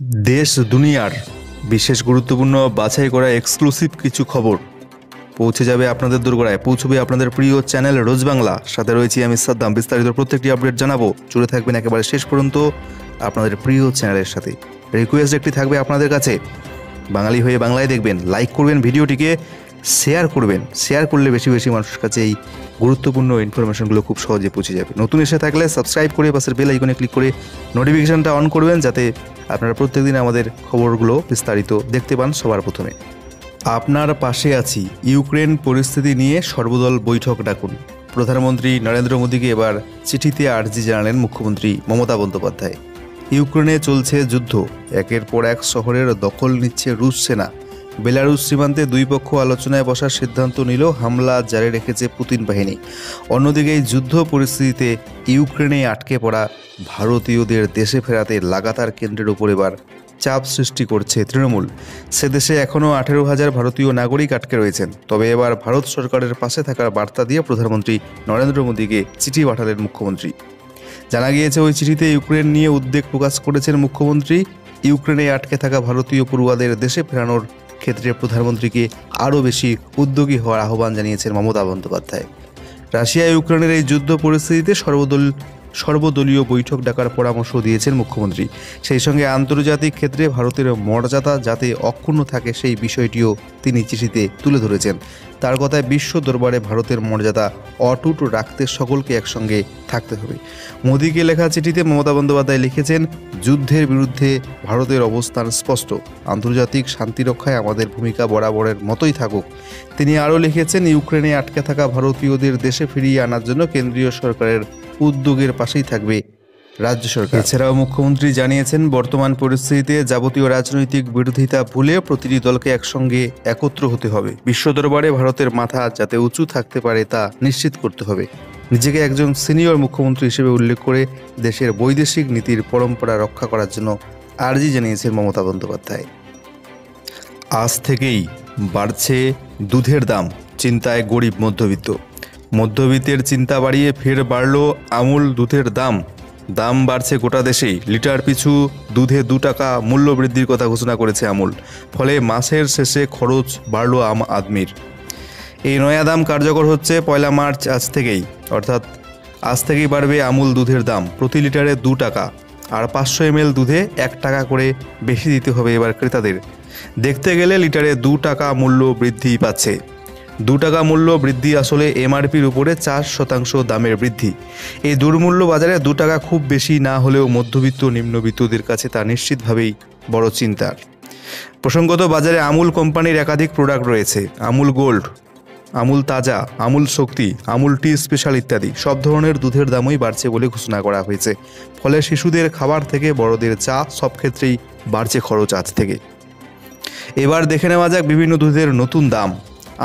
দেশ দুনিয়ার বিশেষ গুরুত্বপূর্ণ বাছাই করা এক্সক্লুসিভ কিছু খবর পৌঁছে যাবে আপনাদের দোরগোড়ায়, পৌঁছবে আপনাদের প্রিয় চ্যানেল রোজ বাংলা। সাথে রয়েছি আমি সাদ্দাম। বিস্তারিত প্রত্যেকটি আপডেট জানাবো, জুড়ে থাকবেন একেবারে শেষ পর্যন্ত আপনাদের প্রিয় চ্যানেলের সাথে। রিকোয়েস্ট একটি থাকবে আপনাদের কাছে, বাঙালি হয়ে বাংলায় দেখবেন, লাইক করবেন, ভিডিওটিকে শেয়ার করবেন। শেয়ার করলে বেশি বেশি মানুষের কাছে এই গুরুত্বপূর্ণ ইনফরমেশনগুলো খুব সহজে পৌঁছে যাবে। নতুন এসে থাকলে সাবস্ক্রাইব করে পাশের বেল আইকনে ক্লিক করে নোটিফিকেশনটা অন করবেন, যাতে আপনারা প্রত্যেকদিন আমাদের খবরগুলো বিস্তারিত দেখতে পান সবার প্রথমে। আপনার পাশে আছি, ইউক্রেন পরিস্থিতি নিয়ে সর্বদল বৈঠক ডাকুন। প্রধানমন্ত্রী নরেন্দ্র মোদীকে এবার চিঠিতে আর্জি জানালেন মুখ্যমন্ত্রী মমতা বন্দ্যোপাধ্যায়। ইউক্রেনে চলছে যুদ্ধ, একের পর এক শহরের দখল নিচ্ছে রুশ সেনা। বেলারুশ সীমান্তে দুই পক্ষ আলোচনায় বসার সিদ্ধান্ত নিল, হামলা জারি রেখেছে পুতিন বাহিনী। অন্যদিকে এই যুদ্ধ পরিস্থিতিতে ইউক্রেনে আটকে পড়া ভারতীয়দের দেশে ফেরাতে লাগাতার কেন্দ্রের উপর এবার চাপ সৃষ্টি করছে তৃণমূল। সে দেশে এখনও 18,000 ভারতীয় নাগরিক আটকে রয়েছেন। তবে এবার ভারত সরকারের পাশে থাকার বার্তা দিয়ে প্রধানমন্ত্রী নরেন্দ্র মোদীকে চিঠি পাঠালেন মুখ্যমন্ত্রী। জানা গিয়েছে, ওই চিঠিতে ইউক্রেন নিয়ে উদ্বেগ প্রকাশ করেছেন মুখ্যমন্ত্রী। ইউক্রেনে আটকে থাকা ভারতীয় পড়ুয়াদের দেশে ফেরানোর ক্ষেত্রে প্রধানমন্ত্রীকে আরও বেশি উদ্যোগী হওয়ার আহ্বান জানিয়েছেন মমতা বন্দ্যোপাধ্যায়। রাশিয়া ইউক্রেনের এই যুদ্ধ পরিস্থিতিতে সর্বদলীয় বৈঠক ডাকার পরামর্শ দিয়েছেন মুখ্যমন্ত্রী। সেই সঙ্গে আন্তর্জাতিক ক্ষেত্রে ভারতের মর্যাদা যাতে অক্ষুণ্ণ থাকে সেই বিষয়টিও তিনি চিঠিতে তুলে ধরেছেন। তার কথায়, বিশ্ব দরবারে ভারতের মর্যাদা অটুট রাখতে সকলকে একসঙ্গে থাকতে হবে। মোদীকে লেখা চিঠিতে মমতা বন্দ্যোপাধ্যায় লিখেছেন, যুদ্ধের বিরুদ্ধে ভারতের অবস্থান স্পষ্ট, আন্তর্জাতিক শান্তি রক্ষায় আমাদের ভূমিকা বরাবরের মতোই থাকুক। তিনি আরও লিখেছেন, ইউক্রেনে আটকে থাকা ভারতীয়দের দেশে ফিরিয়ে আনার জন্য কেন্দ্রীয় সরকারের উদ্যোগের পাশেই থাকবে রাজ্য সরকার। এছাড়াও মুখ্যমন্ত্রী জানিয়েছেন, বর্তমান পরিস্থিতিতে যাবতীয় রাজনৈতিক বিরোধিতা ভুলে প্রতিটি দলকে একসঙ্গে একত্র হতে হবে। বিশ্ব দরবারে ভারতের মাথা যাতে উঁচু থাকতে পারে তা নিশ্চিত করতে হবে। নিজেকে একজন সিনিয়র মুখ্যমন্ত্রী হিসেবে উল্লেখ করে দেশের বৈদেশিক নীতির পরম্পরা রক্ষা করার জন্য আর্জি জানিয়েছেন মমতা বন্দ্যোপাধ্যায়। আজ থেকেই বাড়ছে দুধের দাম, চিন্তায় গরিব মধ্যবিত্ত। মধ্যবিত্তের চিন্তা বাড়িয়ে ফের বাড়ল আমুল দুধের দাম। দাম বাড়ছে গোটা দেশেই। লিটার পিছু দুধে 2 টাকা মূল্য বৃদ্ধির কথা ঘোষণা করেছে আমুল। ফলে মাসের শেষে খরচ বাড়ল আম আদমির। এই নয়া দাম কার্যকর হচ্ছে 1 মার্চ আজ থেকেই, অর্থাৎ আজ থেকেই বাড়বে আমুল দুধের দাম। প্রতি লিটারে 2 টাকা, আর 500 ml দুধে 1 টাকা করে বেশি দিতে হবে এবার ক্রেতাদের। দেখতে গেলে লিটারে 2 টাকা মূল্য বৃদ্ধি পাচ্ছে। 2 টাকা মূল্য বৃদ্ধি আসলে এমআরপির উপরে 4% দামের বৃদ্ধি। এই দুর্মূল্য বাজারে 2 টাকা খুব বেশি না হলেও মধ্যবিত্ত নিম্নবিত্তদের কাছে তা নিশ্চিতভাবেই বড় চিন্তার। প্রসঙ্গত, বাজারে আমুল কোম্পানির একাধিক প্রোডাক্ট রয়েছে। আমুল গোল্ড, আমুল তাজা, আমুল শক্তি, আমুল টি স্পেশাল ইত্যাদি সব ধরনের দুধের দামই বাড়ছে বলে ঘোষণা করা হয়েছে। ফলে শিশুদের খাবার থেকে বড়দের চা সব ক্ষেত্রেই বাড়ছে খরচ আজ থেকে। এবার দেখে নেওয়া যাক বিভিন্ন দুধের নতুন দাম।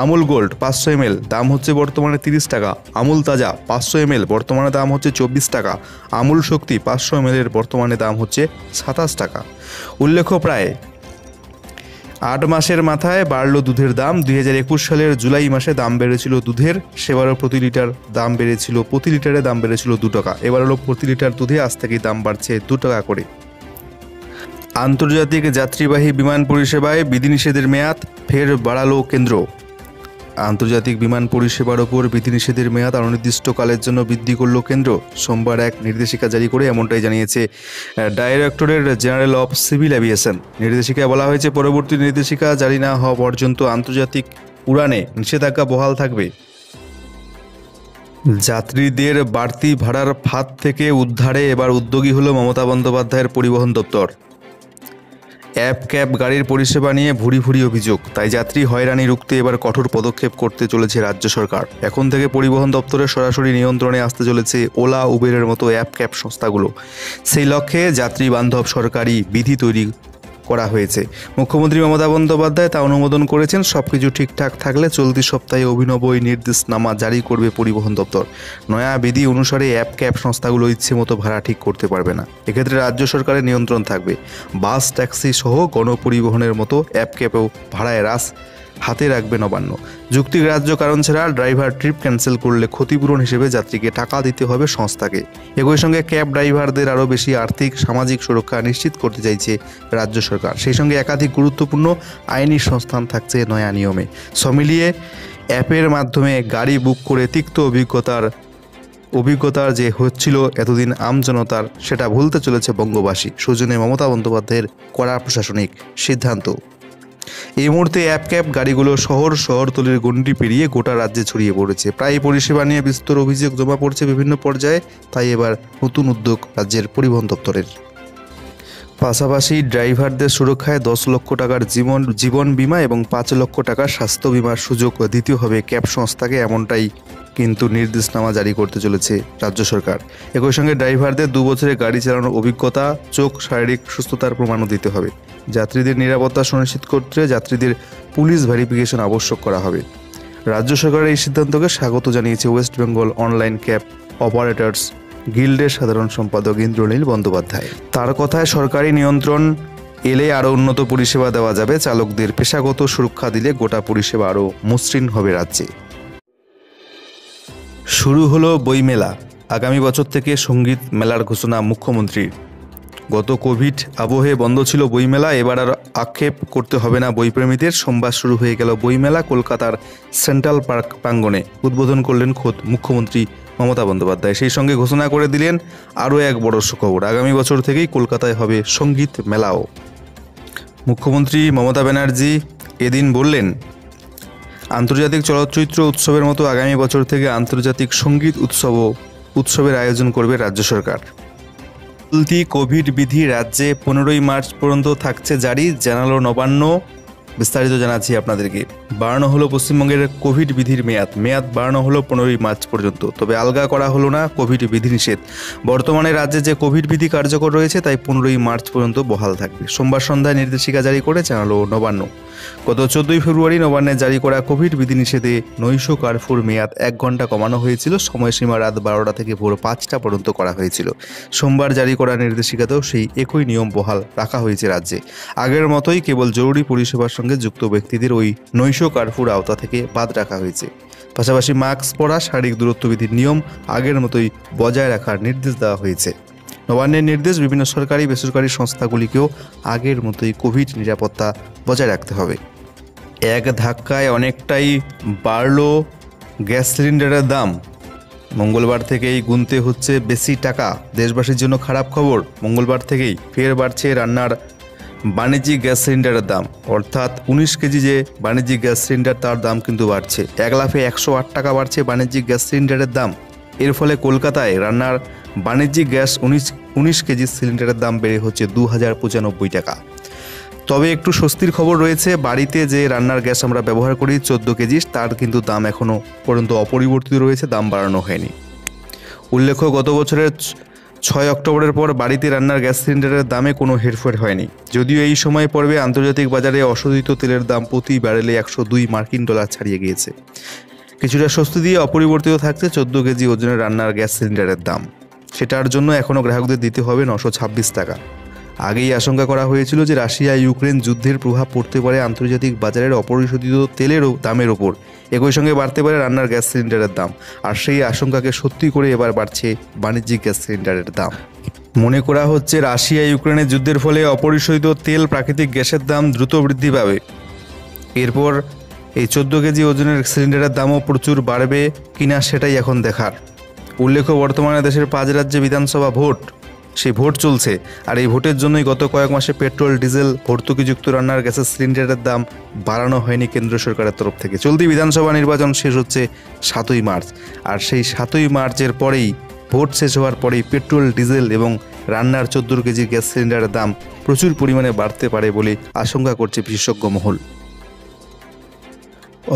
আমুল গোল্ড 500 ml দাম হচ্ছে বর্তমানে 30 টাকা। আমুল তাজা 500 ml বর্তমানে দাম হচ্ছে 24 টাকা। আমুল শক্তি 500 ml এর বর্তমানে দাম হচ্ছে 27 টাকা। উল্লেখ্য, প্রায় 8 মাসের মাথায় বাড়ল দুধের দাম। 2021 সালের জুলাই মাসে দাম বেড়েছিল দুধের, সেবারও প্রতি লিটারে দাম বেড়েছিল 2 টাকা। এবার হলো প্রতি লিটার দুধে আজ থেকেই দাম বাড়ছে 2 টাকা করে। আন্তর্জাতিক যাত্রীবাহী বিমান পরিষেবায় বিধিনিষেধের মেয়াদ ফের বাড়ালো কেন্দ্র। আন্তর্জাতিক বিমান পরিষেবার ওপর বিধিনিষেধের মেয়াদ অনির্দিষ্টকালের জন্য বৃদ্ধি করল কেন্দ্র। সোমবার এক নির্দেশিকা জারি করে এমনটাই জানিয়েছে directorate general of civil aviation. নির্দেশিকায় বলা হয়েছে, পরবর্তী নির্দেশিকা জারি না হওয়া পর্যন্ত আন্তর্জাতিক উড়ানে নিষেধাজ্ঞা বহাল থাকবে। যাত্রীদের বাড়তি ভাড়ার ফাঁদ থেকে উদ্ধারে এবার উদ্যোগী হল মমতা বন্দ্যোপাধ্যায়ের পরিবহন দপ্তর। অ্যাপ ক্যাব গাড়ির পরিষেবা নিয়ে ভুরি অভিযোগ, তাই যাত্রী হয়রানি রুখতে এবার কঠোর পদক্ষেপ করতে চলেছে রাজ্য সরকার। এখন থেকে পরিবহন দপ্তরের সরাসরি নিয়ন্ত্রণে আসতে চলেছে ওলা, উবেরের মতো অ্যাপ ক্যাব সংস্থাগুলো। সেই লক্ষ্যে যাত্রী বান্ধব সরকারি বিধি তৈরি করা হয়েছে। মুখ্যমন্ত্রী মমতা বন্দ্যোপাধ্যায় তা অনুমোদন করেছেন। সবকিছু ঠিকঠাক থাকলে চলতি সপ্তাহে অভিনব এই নির্দেশনামা জারি করবে পরিবহন দপ্তর। নয়া বিধি অনুসারে অ্যাপ ক্যাব সংস্থাগুলো ইচ্ছে মতো ভাড়া ঠিক করতে পারবে না। এক্ষেত্রে রাজ্য সরকারের নিয়ন্ত্রণ থাকবে। বাস, ট্যাক্সি সহ গণপরিবহনের মতো অ্যাপ ক্যাবেও ভাড়ায় হ্রাস হাতে রাখবে নবান্ন। যুক্তিগ্রাহ্য কারণ ছাড়া ড্রাইভার ট্রিপ ক্যান্সেল করলে ক্ষতিপূরণ হিসেবে যাত্রীকে টাকা দিতে হবে সংস্থাকে। একই সঙ্গে ক্যাব ড্রাইভারদের আরও বেশি আর্থিক সামাজিক সুরক্ষা নিশ্চিত করতে চাইছে রাজ্য সরকার। সেই সঙ্গে একাধিক গুরুত্বপূর্ণ আইনি সংস্থান থাকছে নয়া নিয়মে। সব মিলিয়ে অ্যাপের মাধ্যমে গাড়ি বুক করে তিক্ত অভিজ্ঞতার যে হচ্ছিল এতদিন আমজনতার, সেটা ভুলতে চলেছে বঙ্গবাসী। সৌজন্যে মমতা বন্দ্যোপাধ্যায়ের কড়া প্রশাসনিক সিদ্ধান্ত। এই মুহূর্তে অ্যাপ ক্যাব গাড়িগুলো শহরতলির গণ্ডি পেরিয়ে গোটা রাজ্যে ছড়িয়ে পড়েছে। প্রায় পরিষেবা নিয়ে বিস্তর অভিযোগ জমা পড়ছে বিভিন্ন পর্যায়ে, তাই এবার নতুন উদ্যোগ রাজ্যের পরিবহন দপ্তরের। পাশাপাশি ড্রাইভারদের সুরক্ষায় 10 লক্ষ টাকার জীবন বিমা এবং 5 লক্ষ টাকার স্বাস্থ্য বিমার সুযোগ দিতে হবে ক্যাব সংস্থাকে, এমনটাই কিন্তু নির্দেশনামা জারি করতে চলেছে রাজ্য সরকার। একই সঙ্গে ড্রাইভারদের 2 বছরের গাড়ি চালানোর অভিজ্ঞতা, শারীরিক সুস্থতার প্রমাণও দিতে হবে। যাত্রীদের নিরাপত্তা সুনিশ্চিত করতে যাত্রীদের পুলিশ ভেরিফিকেশন আবশ্যক করা হবে। রাজ্য সরকারের এই সিদ্ধান্তকে স্বাগত জানিয়েছে West Bengal online cab operators গিল্ডের সাধারণ সম্পাদক ইন্দ্রনীল বন্দ্যোপাধ্যায়। তার কথায় সরকারি নিয়ন্ত্রণ এলে আরও উন্নত পরিষেবা দেওয়া যাবে। চালকদের পেশাগত সুরক্ষা দিলে গোটা পরিষেবা আরও মসৃণ হবে রাজ্যে। শুরু হলো বইমেলা। আগামী বছর থেকে সঙ্গীত মেলার ঘোষণা মুখ্যমন্ত্রীর। গত কোভিড আবহে বন্ধ ছিল বইমেলা, এবার আর আক্ষেপ করতে হবে না বইপ্রেমীদের। সোমবার শুরু হয়ে গেল বইমেলা কলকাতার সেন্ট্রাল পার্ক প্রাঙ্গণে। উদ্বোধন করলেন খোদ মুখ্যমন্ত্রী মমতা বন্দ্যোপাধ্যায়। সেই সঙ্গে ঘোষণা করে দিলেন আরও এক বড় সুখবর, আগামী বছর থেকেই কলকাতায় হবে সঙ্গীত মেলাও। মুখ্যমন্ত্রী মমতা ব্যানার্জি এদিন বললেন, আন্তর্জাতিক চলচ্চিত্র উৎসবের মতো আগামী বছর থেকে আন্তর্জাতিক সঙ্গীত উৎসবের আয়োজন করবে রাজ্য সরকার। চলতি কোভিড বিধি রাজ্যে 15ই মার্চ পর্যন্ত থাকছে জারি, জানালো নবান্ন। বিস্তারিত জানাচ্ছি আপনাদেরকে। বাড়ানো হলো পশ্চিমবঙ্গের কোভিড বিধির মেয়াদ বাড়ানো হলো 15ই মার্চ পর্যন্ত, তবে আলগা করা হলো না কোভিড বিধিনিষেধ। বর্তমানে রাজ্যে যে কোভিড বিধি কার্যকর রয়েছে তাই 15ই মার্চ পর্যন্ত বহাল থাকবে। সোমবার সন্ধ্যায় নির্দেশিকা জারি করে জানালো নবান্ন। গত 14ই ফেব্রুয়ারি নবান্নে জারি করা কোভিড বিধিনিষেধে নৈশ কারফিউর মেয়াদ 1 ঘন্টা কমানো হয়েছিল। সময়সীমা রাত 12টা থেকে ভোর 5টা পর্যন্ত করা হয়েছিল। সোমবার জারি করা নির্দেশিকাতেও সেই একই নিয়ম বহাল রাখা হয়েছে রাজ্যে। আগের মতোই কেবল জরুরি পরিষেবার সঙ্গে যুক্ত ব্যক্তিদের ওই নৈশ কারফিউর আওতা থেকে বাদ রাখা হয়েছে। পাশাপাশি মাস্ক পরা, শারীরিক দূরত্ববিধির নিয়ম আগের মতোই বজায় রাখার নির্দেশ দেওয়া হয়েছে। নবান্নের নির্দেশ, বিভিন্ন সরকারি বেসরকারি সংস্থাগুলিকেও আগের মতোই কোভিড নিরাপত্তা বজায় রাখতে হবে। এক ধাক্কায় অনেকটাই বাড়ল গ্যাস সিলিন্ডারের দাম। মঙ্গলবার থেকেই গুনতে হচ্ছে বেশি টাকা। দেশবাসীর জন্য খারাপ খবর, মঙ্গলবার থেকেই ফের বাড়ছে রান্নার বাণিজ্যিক গ্যাস সিলিন্ডারের দাম। অর্থাৎ 19 কেজি যে বাণিজ্যিক গ্যাস সিলিন্ডার, তার দাম কিন্তু বাড়ছে। 1 লাফে 108 টাকা বাড়ছে বাণিজ্যিক গ্যাস সিলিন্ডারের দাম। এর ফলে কলকাতায় রান্নার বাণিজ্যিক গ্যাস 19 কেজি সিলিন্ডারের দাম বেড়ে হচ্ছে 2095 টাকা। তবে একটু স্বস্তির খবর রয়েছে, বাড়িতে যে রান্নার গ্যাস আমরা ব্যবহার করি 14 কেজি, তার কিন্তু দাম এখনও পর্যন্ত অপরিবর্তিত রয়েছে, দাম বাড়ানো হয়নি। উল্লেখ্য, গত বছরের 6 অক্টোবরের পর বাড়িতে রান্নার গ্যাস সিলিন্ডারের দামে কোনো হেরফের হয়নি। যদিও এই সময় পর্বে আন্তর্জাতিক বাজারে অশোধিত তেলের দাম প্রতি ব্যারেলে 102 মার্কিন ডলার ছাড়িয়ে গিয়েছে। কিছুটা স্বস্তি দিয়ে অপরিবর্তিত থাকছে 14 কেজি ওজনের রান্নার গ্যাস সিলিন্ডারের দাম। সেটার জন্য এখনও গ্রাহকদের দিতে হবে 926 টাকা। আগেই আশঙ্কা করা হয়েছিল যে রাশিয়া ইউক্রেন যুদ্ধের প্রভাব পড়তে পারে আন্তর্জাতিক বাজারের অপরিশোধিত তেলের দামের ওপর। একই সঙ্গে বাড়তে পারে রান্নার গ্যাস সিলিন্ডারের দাম। আর সেই আশঙ্কাকে সত্যি করে এবার বাড়ছে বাণিজ্যিক গ্যাস সিলিন্ডারের দাম। মনে করা হচ্ছে রাশিয়া ইউক্রেনের যুদ্ধের ফলে অপরিশোধিত তেল, প্রাকৃতিক গ্যাসের দাম দ্রুত বৃদ্ধি পাবে। এরপর এই 14 কেজি ওজনের সিলিন্ডারের দামও প্রচুর বাড়বে কিনা সেটাই এখন দেখার। উল্লেখ্য, বর্তমানে দেশের 5 রাজ্যে বিধানসভা ভোট, সেই ভোট চলছে। আর এই ভোটের জন্যই গত কয়েক মাসে পেট্রোল, ডিজেল, ভর্তুকিযুক্ত রান্নার গ্যাসের সিলিন্ডারের দাম বাড়ানো হয়নি কেন্দ্র সরকারের তরফ থেকে। চলতি বিধানসভা নির্বাচন শেষ হচ্ছে 7ই মার্চ। আর সেই 7ই মার্চের পরেই, ভোট শেষ হওয়ার পরেই পেট্রোল, ডিজেল এবং রান্নার 14 কেজি গ্যাস সিলিন্ডারের দাম প্রচুর পরিমাণে বাড়তে পারে বলে আশঙ্কা করছে বিশেষজ্ঞ মহল।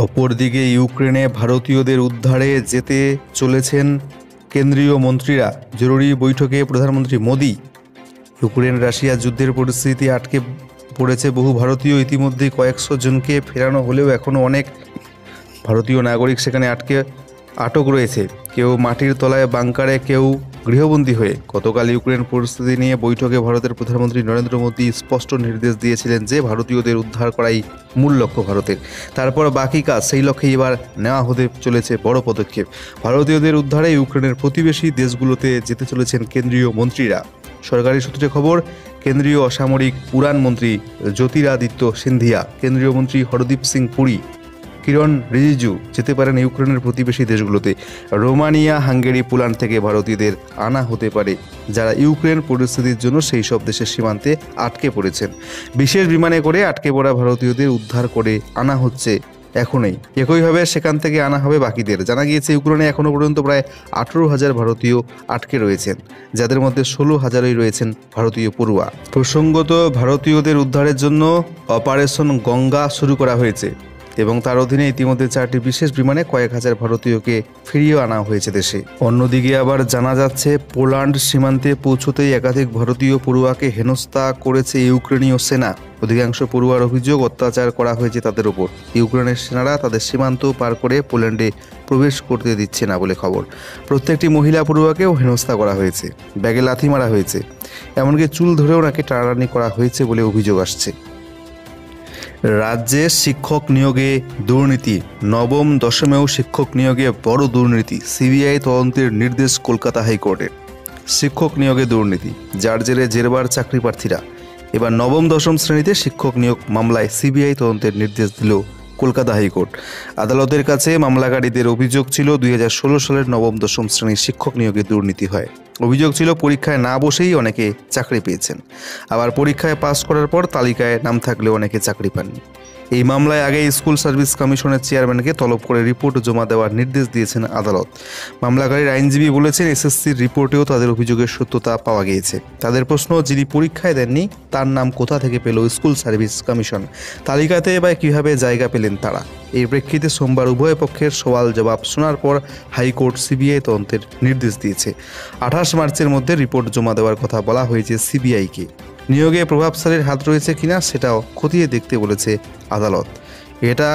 অপরদিকে ইউক্রেনে ভারতীয়দের উদ্ধারে যেতে চলেছেন কেন্দ্রীয় মন্ত্রীরা। জরুরি বৈঠকে প্রধানমন্ত্রী মোদি। ইউক্রেন রাশিয়া যুদ্ধের পরিস্থিতি আটকে পড়েছে বহু ভারতীয়। ইতিমধ্যেই কয়েকশো জনকে ফেরানো হলেও এখনও অনেক ভারতীয় নাগরিক সেখানে আটক রয়েছে। কেউ মাটির তলায় বাংকারে, কেউ গৃহবন্দী হয়ে। গতকাল ইউক্রেন পরিস্থিতি নিয়ে বৈঠকে ভারতের প্রধানমন্ত্রী নরেন্দ্র মোদী স্পষ্ট নির্দেশ দিয়েছিলেন যে ভারতীয়দের উদ্ধার করাই মূল লক্ষ্য ভারতের। তারপর বাকি কাজ, সেই লক্ষ্যে এবার নেওয়া হতে চলেছে বড় পদক্ষেপ। ভারতীয়দের উদ্ধারে ইউক্রেনের প্রতিবেশী দেশগুলোতে যেতে চলেছেন কেন্দ্রীয় মন্ত্রীরা। সরকারি সূত্রে খবর, কেন্দ্রীয় অসামরিক উড়ান মন্ত্রী জ্যোতিরাদিত্য সিন্ধিয়া, কেন্দ্রীয় মন্ত্রী হরদীপ সিং পুরী, কিরণ রিজিজু যেতে পারেন ইউক্রেনের প্রতিবেশী দেশগুলোতে। রোমানিয়া, হাঙ্গেরি, পোল্যান্ড থেকে ভারতীয়দের আনা হতে পারে, যারা ইউক্রেন পরিস্থিতির জন্য সেই সব দেশের সীমান্তে আটকে পড়েছেন। বিশেষ বিমানে করে আটকে পড়া ভারতীয়দের উদ্ধার করে আনা হচ্ছে এখনই। একইভাবে সেখান থেকে আনা হবে বাকিদের। জানা গিয়েছে ইউক্রেনে এখনও পর্যন্ত প্রায় 18,000 ভারতীয় আটকে রয়েছেন, যাদের মধ্যে 16,000ই রয়েছেন ভারতীয় পড়ুয়া। প্রসঙ্গত, ভারতীয়দের উদ্ধারের জন্য অপারেশন গঙ্গা শুরু করা হয়েছে এবং তার অধীনে ইতিমধ্যে 4টি বিশেষ বিমানে কয়েক হাজার ভারতীয়কে ফিরিয়ে আনা হয়েছে দেশে। অন্যদিকে আবার জানা যাচ্ছে পোল্যান্ড সীমান্তে পৌঁছতেই একাধিক ভারতীয় পড়ুয়াকে হেনস্থা করেছে ইউক্রেনীয় সেনা। অধিকাংশ পড়ুয়ার অভিযোগ, অত্যাচার করা হয়েছে তাদের উপর। ইউক্রেনের সেনারা তাদের সীমান্ত পার করে পোল্যান্ডে প্রবেশ করতে দিচ্ছে না বলে খবর। প্রত্যেকটি মহিলা পড়ুয়াকেও হেনস্থা করা হয়েছে, ব্যাগে লাথি মারা হয়েছে, এমনকি চুল ধরেও নাকি টানাটানি করা হয়েছে বলে অভিযোগ আসছে। রাজ্যে শিক্ষক নিয়োগে দুর্নীতি, নবম দশমেও শিক্ষক নিয়োগে বড় দুর্নীতি, সিবিআই তদন্তের নির্দেশ কলকাতা হাইকোর্টের। শিক্ষক নিয়োগে দুর্নীতি, যার জেরে জেরবার চাকরি প্রার্থীরা। এবার নবম দশম শ্রেণীতে শিক্ষক নিয়োগ মামলায় সিবিআই তদন্তের নির্দেশ দিল কলকাতা হাইকোর্ট। আদালতের কাছে মামলাকারীদের অভিযোগ ছিল 2016 সালের নবম দশম শ্রেণীর শিক্ষক নিয়োগে দুর্নীতি হয়। অভিযোগ ছিল পরীক্ষায় না বসেই অনেকে চাকরি পেয়েছেন, আবার পরীক্ষায় পাস করার পর তালিকায় নাম থাকলেও অনেকে চাকরি পাননি। এই মামলায় আগে স্কুল সার্ভিস কমিশনের চেয়ারম্যানকে তলব করে রিপোর্ট জমা দেওয়ার নির্দেশ দিয়েছেন আদালত। মামলাকারীর আইনজীবী বলেছেন, এসএসসির রিপোর্টেও তাদের অভিযোগের সত্যতা পাওয়া গিয়েছে। তাদের প্রশ্ন, যিনি পরীক্ষায় দেননি তার নাম কোথা থেকে পেল স্কুল সার্ভিস কমিশন? তালিকাতে বা কীভাবে জায়গা পেলেন তারা? এই প্রেক্ষিতে সোমবার উভয় পক্ষের সওয়াল জবাব শোনার পর হাইকোর্ট সিবিআই তদন্তের নির্দেশ দিয়েছে। 28 মার্চের মধ্যে রিপোর্ট জমা দেওয়ার কথা বলা হয়েছে সিবিআইকে। নিয়োগে প্রভাবশালীর হাত রয়েছে কিনা সেটাও খতিয়ে দেখতে বলেছে আদালত। এটা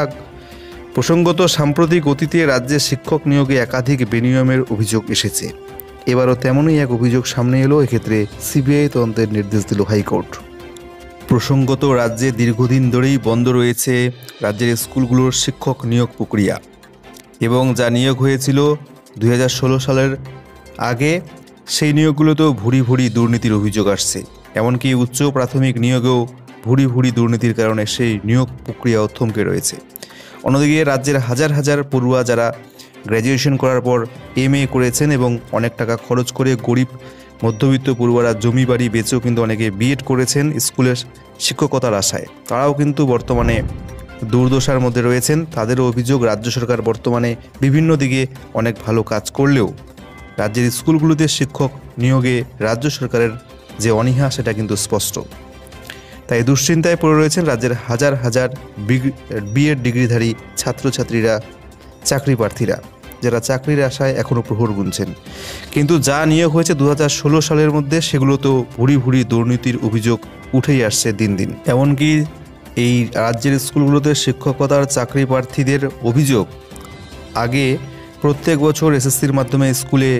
প্রসঙ্গত, সাম্প্রতিক অতীতে রাজ্যে শিক্ষক নিয়োগে একাধিক বেনিয়মের অভিযোগ এসেছে। এবারও তেমনই এক অভিযোগ সামনে এলো। এক্ষেত্রে সিবিআই তদন্তের নির্দেশ দিল হাইকোর্ট। প্রসঙ্গত, রাজ্যে দীর্ঘদিন ধরেই বন্ধ রয়েছে রাজ্যের স্কুলগুলোর শিক্ষক নিয়োগ প্রক্রিয়া, এবং যা নিয়োগ হয়েছিল 2016 সালের আগে, সেই নিয়োগগুলোতেও ভুরি ভুরি দুর্নীতির অভিযোগ আসছে। এমনকি উচ্চ প্রাথমিক নিয়োগেও ভুরি ভুরি দুর্নীতির কারণে সেই নিয়োগ প্রক্রিয়াও থমকে রয়েছে। অন্যদিকে রাজ্যের হাজার হাজার পড়ুয়া যারা গ্র্যাজুয়েশন করার পর MA করেছেন এবং অনেক টাকা খরচ করে, গরিব মধ্যবিত্ত পড়ুয়ারা জমি বাড়ি বেচেও কিন্তু অনেকে বিএড করেছেন স্কুলের শিক্ষকতার আশায়, তারাও কিন্তু বর্তমানে দুর্দশার মধ্যে রয়েছেন। তাদেরও অভিযোগ, রাজ্য সরকার বর্তমানে বিভিন্ন দিকে অনেক ভালো কাজ করলেও রাজ্যের স্কুলগুলোতে শিক্ষক নিয়োগে রাজ্য সরকারের যে অনীহা সেটা কিন্তু স্পষ্ট। তাই দুশ্চিন্তায় পড়ে রয়েছেন রাজ্যের হাজার হাজার বিএড ডিগ্রিধারী ছাত্রছাত্রীরা, চাকরি প্রার্থীরা, যারা চাকরির আশায় এখনও প্রহর গুনছেন। কিন্তু যা নিয়োগ হয়েছে 2016 সালের মধ্যে, সেগুলো তো ভুরি ভুরি দুর্নীতির অভিযোগ উঠেই আসছে দিন দিন। এমনকি এই রাজ্যের স্কুলগুলোতে শিক্ষকতার চাকরি প্রার্থীদের অভিযোগ, আগে প্রত্যেক বছর এসএসসির মাধ্যমে স্কুলে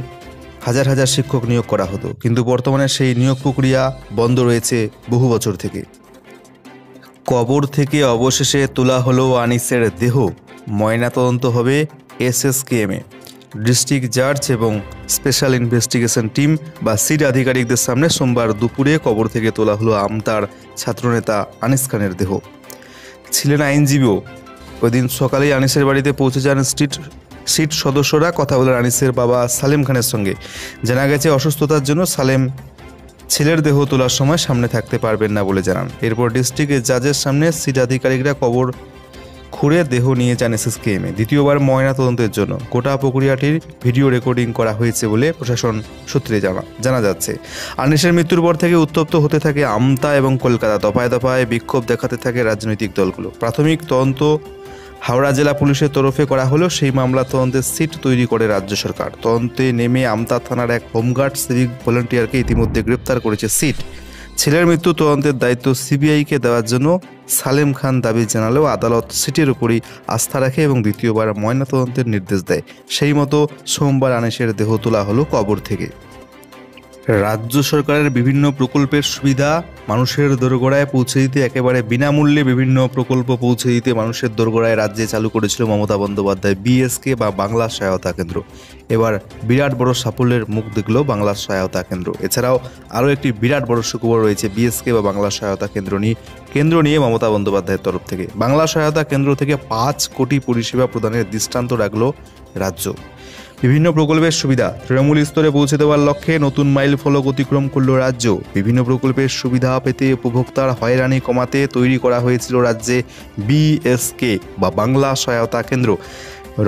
হাজার হাজার শিক্ষক নিয়োগ করা হতো, কিন্তু বর্তমানে সেই নিয়োগ প্রক্রিয়া বন্ধ রয়েছে বহু বছর থেকে। কবর থেকে অবশেষে তোলা হলো আনিসের দেহ, ময়নাতদন্ত হবে SSKM-এ। ডিস্ট্রিক্ট জাজ এবং স্পেশাল ইনভেস্টিগেশন টিম বা সিট আধিকারিকদের সামনে সোমবার দুপুরে কবর থেকে তোলা হলো আমতার ছাত্রনেতা আনিস খানের দেহ। ছিলেন আইনজীবীও। ওই দিন সকালেই আনিসের বাড়িতে পৌঁছে যান সিট সদস্যরা। কথা বলেন আনিসের বাবা সালেম খানের সঙ্গে। জানা গেছে, অসুস্থতার জন্য সালেম ছেলের দেহ তোলার সময় সামনে থাকতে পারবেন না বলে জানান। এরপর ডিস্ট্রিক্ট জাজের সামনে সিট আধিকারিকরা কবর খুঁড়ে দেহ নিয়ে যান SSKM-এ দ্বিতীয়বার ময়না তদন্তের জন্য। গোটা প্রক্রিয়াটির ভিডিও রেকর্ডিং করা হয়েছে বলে প্রশাসন সূত্রে জানা যাচ্ছে। আনিসের মৃত্যুর পর থেকে উত্তপ্ত হতে থাকে আমতা এবং কলকাতা। দফায় দফায় বিক্ষোভ দেখাতে থাকে রাজনৈতিক দলগুলো। প্রাথমিক তদন্ত হাওড়া জেলা পুলিশের তরফে করা হলেও সেই মামলা তদন্তের সিট তৈরি করে রাজ্য সরকার। তদন্তে নেমে আমতা থানার এক হোমগার্ড সিভিক ভলেন্টিয়ারকে ইতিমধ্যে গ্রেপ্তার করেছে সিট। ছেলের মৃত্যু তদন্তের দায়িত্ব সিবিআইকে দেওয়ার জন্য সালেম খান দাবি জানালেও আদালত সিটের উপরই আস্থা রাখে এবং দ্বিতীয়বার ময়নাতদন্তের নির্দেশ দেয়। সেই মতো সোমবার আনিসের দেহ তোলা হলো কবর থেকে। রাজ্য সরকারের বিভিন্ন প্রকল্পের সুবিধা মানুষের দোরগোড়ায় পৌঁছে দিতে, একেবারে বিনামূল্যে বিভিন্ন প্রকল্প পৌঁছে দিতে মানুষের দোরগোড়ায় রাজ্যে চালু করেছিল মমতা বন্দ্যোপাধ্যায় বিএসকে বা বাংলা সহায়তা কেন্দ্র। এবার বিরাট বড় সাফল্যের মুখ দেখল বাংলা সহায়তা কেন্দ্র। এছাড়াও আরও একটি বিরাট বড় সুখবর রয়েছে বিএসকে বা বাংলা সহায়তা কেন্দ্র নিয়ে মমতা বন্দ্যোপাধ্যায়ের তরফ থেকে। বাংলা সহায়তা কেন্দ্র থেকে 5 কোটি পরিষেবা প্রদানের দৃষ্টান্ত রাখল রাজ্য। বিভিন্ন প্রকল্পের সুবিধা তৃণমূল স্তরে পৌঁছে দেওয়ার লক্ষ্যে নতুন মাইল ফলক অতিক্রম করল রাজ্য। বিভিন্ন প্রকল্পের সুবিধা পেতে উপভোক্তার হয়রানি কমাতে তৈরি করা হয়েছিল রাজ্যে বিএসকে বা বাংলা সহায়তা কেন্দ্র।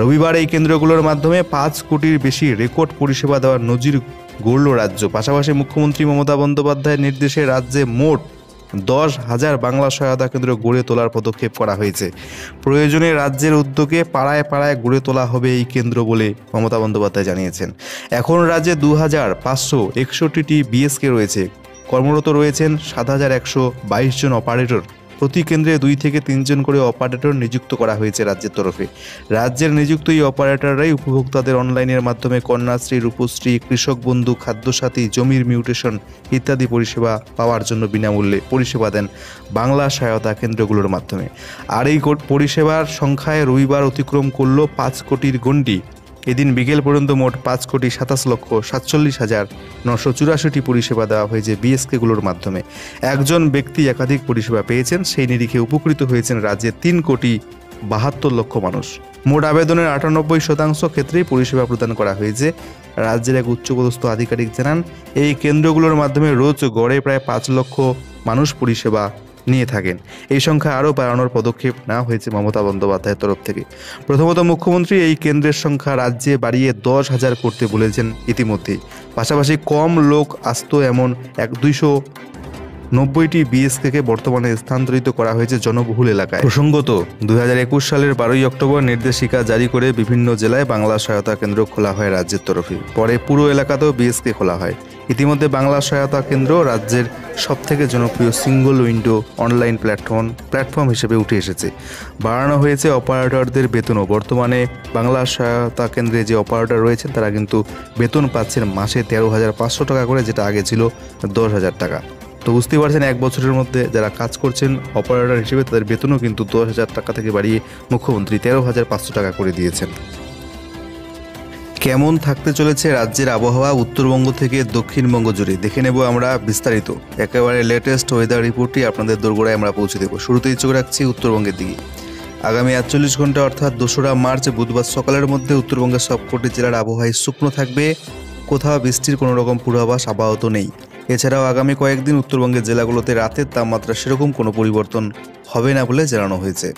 রবিবার এই কেন্দ্রগুলোর মাধ্যমে 5 কোটির বেশি রেকর্ড পরিষেবা দেওয়ার নজির গড়ল রাজ্য। পাশাপাশি মুখ্যমন্ত্রী মমতা বন্দ্যোপাধ্যায়ের নির্দেশে রাজ্যে মোট 10,000 বাংলা সহায়তা কেন্দ্র গড়ে তোলার পদক্ষেপ করা হয়েছে। প্রয়োজনে রাজ্যের উদ্যোগে পাড়ায় পাড়ায় গড়ে তোলা হবে এই কেন্দ্র বলে মমতা বন্দ্যোপাধ্যায় জানিয়েছেন। এখন রাজ্যে 2,561টি বিএসকে রয়েছে। কর্মরত রয়েছেন 7,122 জন অপারেটর। প্রতি কেন্দ্রে 2 থেকে 3 জন করে অপারেটর নিযুক্ত করা হয়েছে রাজ্যের তরফে। রাজ্যের নিযুক্ত এই অপারেটররাই উপভোক্তাদের অনলাইনের মাধ্যমে কন্যাশ্রী, রূপশ্রী, কৃষক বন্ধু, খাদ্যসাথী, জমির মিউটেশন ইত্যাদি পরিষেবা পাওয়ার জন্য বিনামূল্যে পরিষেবা দেন বাংলা সহায়তা কেন্দ্রগুলোর মাধ্যমে। আর এই পরিষেবার সংখ্যায় রবিবার অতিক্রম করল 5 কোটির গণ্ডি। এদিন বিকেল পর্যন্ত মোট 5,47,47,984টি পরিষেবা দেওয়া হয়েছে বিএসকেগুলোর মাধ্যমে। একজন ব্যক্তি একাধিক পরিষেবা পেয়েছেন, সেই নিরিখে উপকৃত হয়েছেন রাজ্যের 3,72,00,000 মানুষ। মোট আবেদনের 98% ক্ষেত্রেই পরিষেবা প্রদান করা হয়েছে। রাজ্যের এক উচ্চপদস্থ আধিকারিক জানান, এই কেন্দ্রগুলোর মাধ্যমে রোজ গড়ে প্রায় 5 লক্ষ মানুষ পরিষেবা নিয়ে থাকেন। এই সংখ্যা আরও বাড়ানোর পদক্ষেপ নেওয়া হয়েছে মমতা বন্দ্যোপাধ্যায়ের তরফ থেকে। প্রথমত মুখ্যমন্ত্রী এই কেন্দ্রের সংখ্যা রাজ্যে বাড়িয়ে 10,000 করতে বলেছেন ইতিমধ্যেই। পাশাপাশি কম লোক আসত এমন 290টি বিএসকে বর্তমানে স্থানান্তরিত করা হয়েছে জনবহুল এলাকায়। প্রসঙ্গত 2021 সালের 12ই অক্টোবর নির্দেশিকা জারি করে বিভিন্ন জেলায় বাংলা সহায়তা কেন্দ্র খোলা হয় রাজ্যের তরফে। পরে পুরো এলাকাতেও বিএসকে খোলা হয়। ইতিমধ্যে বাংলা সহায়তা কেন্দ্র রাজ্যের সবথেকে জনপ্রিয় সিঙ্গল উইন্ডো অনলাইন প্ল্যাটফর্ম হিসেবে উঠে এসেছে। বাড়ানো হয়েছে অপারেটরদের বেতনও। বর্তমানে বাংলা সহায়তা কেন্দ্রে যে অপারেটর রয়েছেন তারা কিন্তু বেতন পাচ্ছেন মাসে 13,500 টাকা করে, যেটা আগে ছিল 10,000 টাকা। তো বুঝতেই পারছেন, 1 বছরের মধ্যে যারা কাজ করছেন অপারেটর হিসেবে তাদের বেতনও কিন্তু 10,000 টাকা থেকে বাড়িয়ে মুখ্যমন্ত্রী 13,500 টাকা করে দিয়েছেন। কেমন থাকতে চলেছে রাজ্যের আবহাওয়া উত্তরবঙ্গ থেকে দক্ষিণবঙ্গ জুড়ে দেখে নেব আমরা বিস্তারিত। একেবারে লেটেস্ট ওয়েদার রিপোর্টটি আপনাদের দোরগোড়ায় আমরা পৌঁছে দেবো। শুরুতেই চোখ রাখছি উত্তরবঙ্গের দিকে। আগামী 48 ঘন্টা অর্থাৎ 2রা মার্চ বুধবার সকালের মধ্যে উত্তরবঙ্গের সবকটি জেলার আবহাওয়া শুকনো থাকবে। কোথাও বৃষ্টির কোনো রকম পূর্বাভাস আপাতত নেই। এছাড়াও আগামী কয়েকদিন উত্তরবঙ্গের জেলাগুলোতে রাতের তাপমাত্রা সেরকম কোনো পরিবর্তন হবে না বলে জানানো হয়েছে।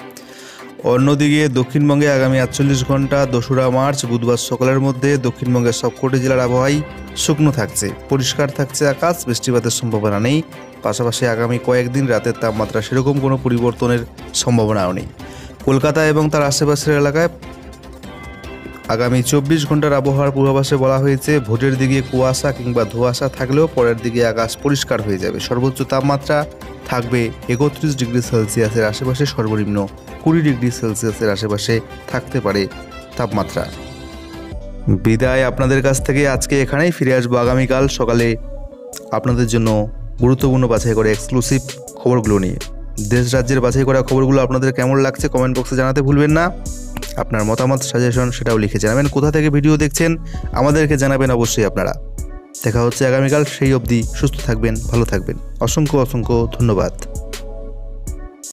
অন্যদিকে দক্ষিণবঙ্গে আগামী 48 ঘন্টা 2রা মার্চ বুধবার সকালের মধ্যে দক্ষিণবঙ্গের সবকটি জেলার আবহাওয়াই শুকনো থাকছে। পরিষ্কার থাকছে আকাশ, বৃষ্টিপাতের সম্ভাবনা নেই। পাশাপাশি আগামী কয়েকদিন রাতের তাপমাত্রা সেরকম কোনো পরিবর্তনের সম্ভাবনাও নেই। কলকাতা এবং তার আশেপাশের এলাকায় আগামী 24 ঘন্টার আবহাওয়ার পূর্বাভাসে বলা হয়েছে ভোরের দিকে কুয়াশা কিংবা ধোঁয়াশা থাকলেও পরের দিকে আকাশ পরিষ্কার হয়ে যাবে। সর্বোচ্চ তাপমাত্রা থাকবে 31 ডিগ্রি সেলসিয়াসের আশেপাশে, সর্বনিম্ন 20 ডিগ্রি সেলসিয়াসের আশেপাশে থাকতে পারে তাপমাত্রা। বিদায় আপনাদের কাছ থেকে আজকে এখানেই। ফিরে আসবো আগামীকাল সকালে আপনাদের জন্য গুরুত্বপূর্ণ বাছাই করে এক্সক্লুসিভ খবরগুলো নিয়ে। দেশ রাজ্যের বাছাই করা খবরগুলো আপনাদের কেমন লাগছে কমেন্ট বক্সে জানাতে ভুলবেন না। আপনার মতামত, সাজেশন সেটাও লিখে জানাবেন। কোথা থেকে ভিডিও দেখছেন আমাদেরকে জানাবেন অবশ্যই আপনারা। দেখা হচ্ছে আগামীকাল। সেই অবধি সুস্থ থাকবেন, ভালো থাকবেন। অসংখ্য ধন্যবাদ।